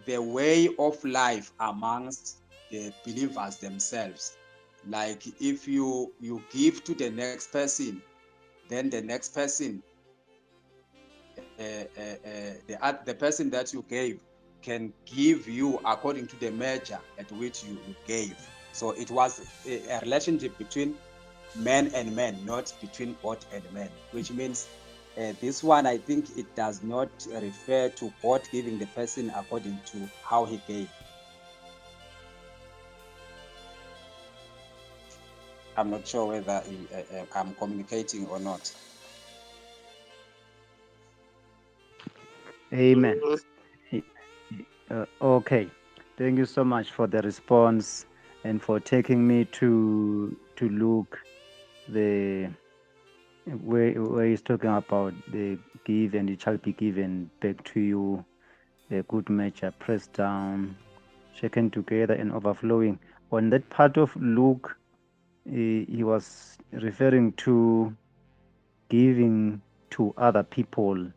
way of life amongst the believers themselves. Like if you give to the next person, then the next person, the person that you gave can give you according to the measure at which you gave. So it was a relationship between men and men, not between God and men, which means this one, I think it does not refer to God giving the person according to how he gave. I'm not sure whether I'm communicating or not. Amen. Okay. Thank you so much for the response and for taking me to look the where he's talking about the give and it shall be given back to you, a good measure, pressed down, shaken together and overflowing. On that part of Luke, he was referring to giving to other people.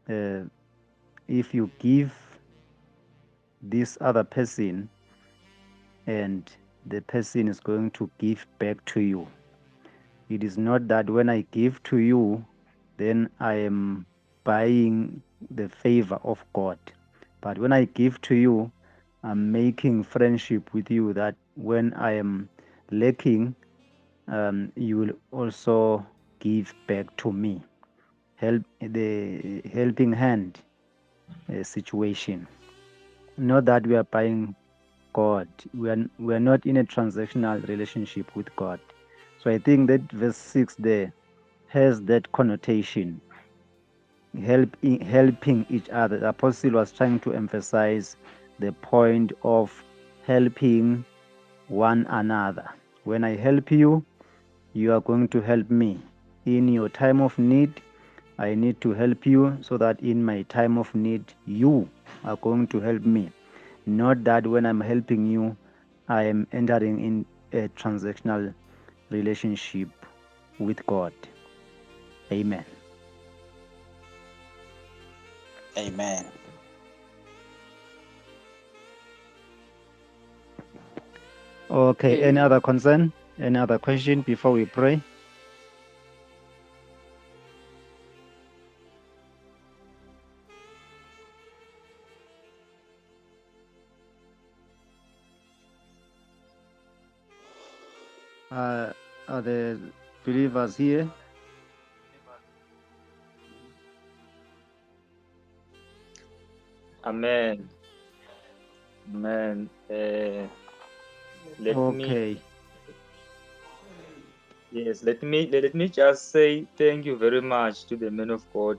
If you give this other person and the person is going to give back to you, it is not that when I give to you, then I am buying the favor of God. But when I give to you, I'm making friendship with you that when I am lacking, you will also give back to me. Help the helping hand situation. Not that we are buying God. We are not in a transactional relationship with God. So I think that verse 6 there has that connotation. Helping each other. The apostle was trying to emphasize the point of helping one another. When I help you, you are going to help me. In your time of need, I need to help you so that in my time of need, you are going to help me. Not that when I'm helping you, I am entering in a transactional relationship with God. Amen. Amen. Okay, any Amen. other concern? Any other question before we pray? Are the believers here? Amen. Amen. Let me Okay. Yes, let me just say thank you very much to the man of God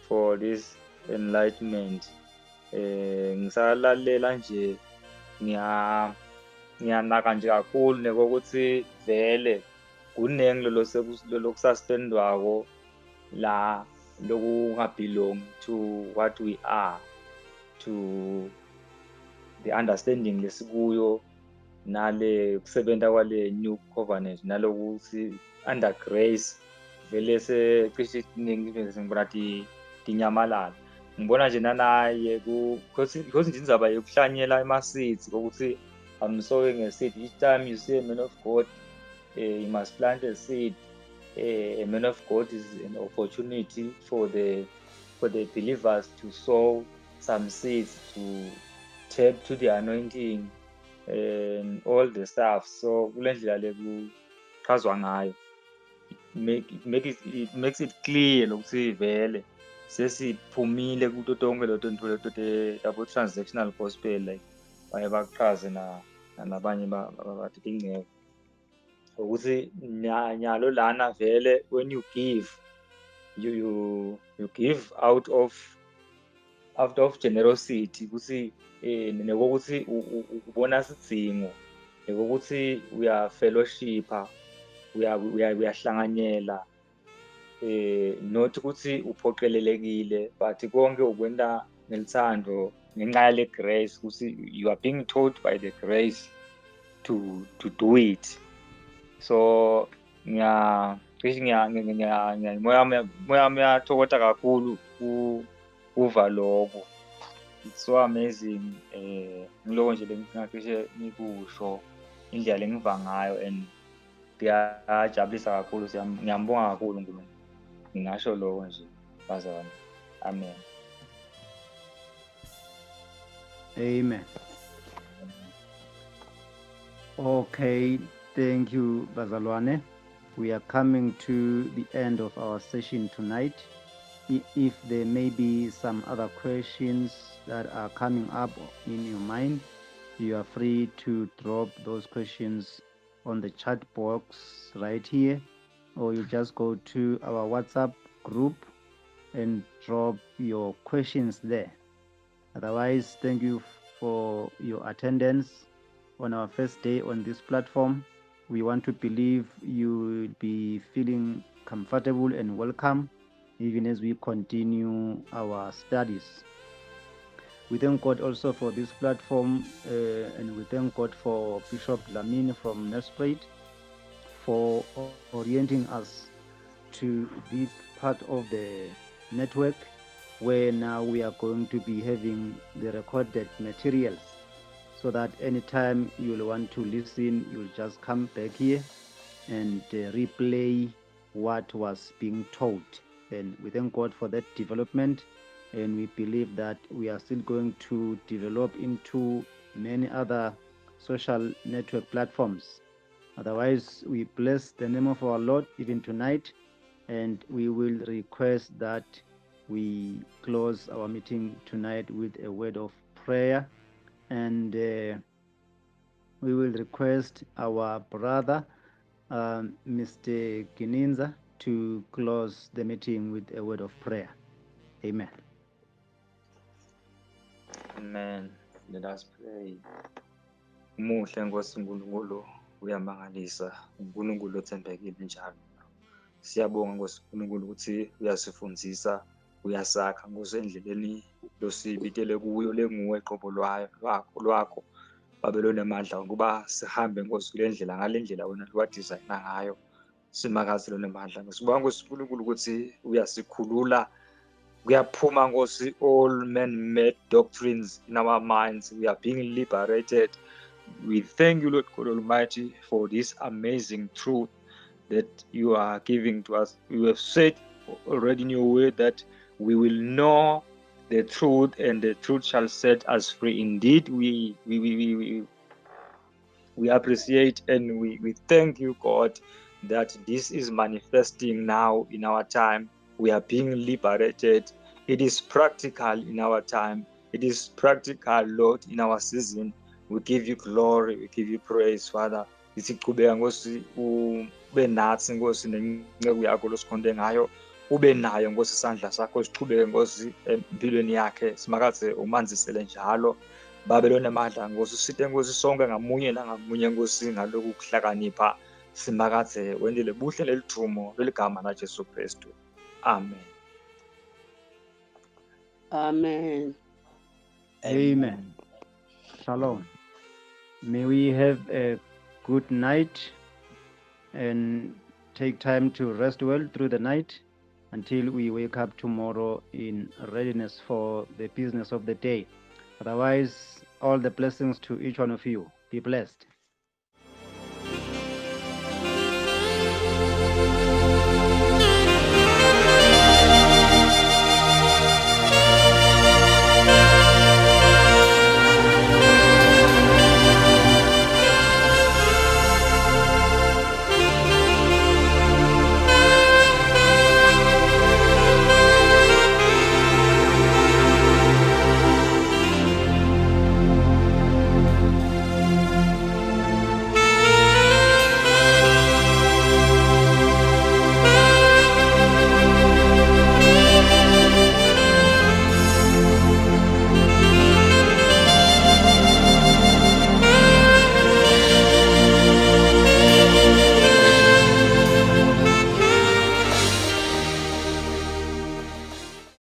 for this enlightenment. Ngisalalela nje ngiyanaka nje kakhulu nekokuthi vele kunengi lolo kususpendwako la lokungabelong to what we are, to the understanding lesikuyo nale kusebenta kwale new covenant nalokuthi under grace vele secishe ngibona tinyamalala. Ngibona nje nanaye because nje indzaba yokuhlanyela ama-seeds kokuthi I'm sowing a seed each time you see a man of God, you must plant a seed. A man of God is an opportunity for the believers to sow some seeds, to tap to the anointing and all the stuff. So kule ndlela le kuchazwa ngayo it makes it clear lokuthi vele sesiphumile kuto tonke leto nto leto tabo-transactional gospel, like baye bakuchaze nabanye bathi tingcebo ukuthi nyalo lana vele when you give you give out of generosity ukuthi nekokuthi ubona sidzingo nekokuthi uya-fellowship-a uyahlanganyela not ukuthi uphoqelelekile but konke ukwenta ngelithando ngenxa yale grace ukuthi you are being taught by the grace to do it. So moya wami uyathokoza kakhulu kuva lokho. It's so amazing. Ngiloko nje lengingacishe ngikusho indlela lengiva ngayo and kuyajabulisa kakhulu. Ngiyambonga kakhulu uNkulunkulu. Ngingasho lokho nje bazalwane. Amen. Amen. Okay, thank you, Bazalwane. We are coming to the end of our session tonight. If there may be some other questions that are coming up in your mind, you are free to drop those questions on the chat box right here, or you just go to our WhatsApp group and drop your questions there. Otherwise, thank you for your attendance on our first day on this platform. We want to believe you will be feeling comfortable and welcome even as we continue our studies. We thank God also for this platform, and we thank God for Bishop Lamine from Nelspruit for orienting us to this part of the network where now we are going to be having the recorded materials, so that anytime you'll want to listen, you'll just come back here and replay what was being taught. And we thank God for that development, and we believe that we are still going to develop into many other social network platforms. Otherwise, we bless the name of our Lord even tonight, and we will request that we close our meeting tonight with a word of prayer, and we will request our brother, Mr. Gininza, to close the meeting with a word of prayer. Amen. Amen. Let us pray. Umuhle Nkosi uNkulunkulu, uyamangalisa, uNkulunkulu othembekile njalo. Siyabonga Nkosi uNkulunkulu ukuthi uyasifundisa, uyasakha Nkosi endleleni losibitele kuyo lenguwe qobo lwakho babelone amandla ukuba sihambe Nkosi kule ndlela, ngale ndlela wena lwadizayina ngayo. Simakaze lona amandla Nkosi. Sibonga Nkosi uNkulunkulu ukuthi uyasikhulula, kuyaphuma Nkosi all man-made doctrines in our minds. We are being liberated. We thank you, Lord God Almighty, for this amazing truth that you are giving to us. You have said already in your word that we will know the truth and the truth shall set us free. Indeed, we We appreciate and we thank you, God, that this is manifesting now in our time. We are being liberated. It is practical in our time. It is practical, Lord, in our season. We give you glory. We give you praise, Father. Isiqhubeka Nkosi ube nathi Nkosi nenceku yakho losikhonde ngayo ube nayo Nkosi isandla sakho siqhubeke Nkosi empilweni yakhe simakaze umanzisele njalo babelone amandla Nkosi usithe Nkosi sonke ngamunye nangamunye Nkosi ngaloku kuhlakanipha simakaze wendele buhle lelithumo leligama laJesu Kristu. Amen. Amen. Amen. Shalom. May we have a good night and take time to rest well through the night until we wake up tomorrow in readiness for the business of the day. Otherwise, all the blessings to each one of you. Be blessed.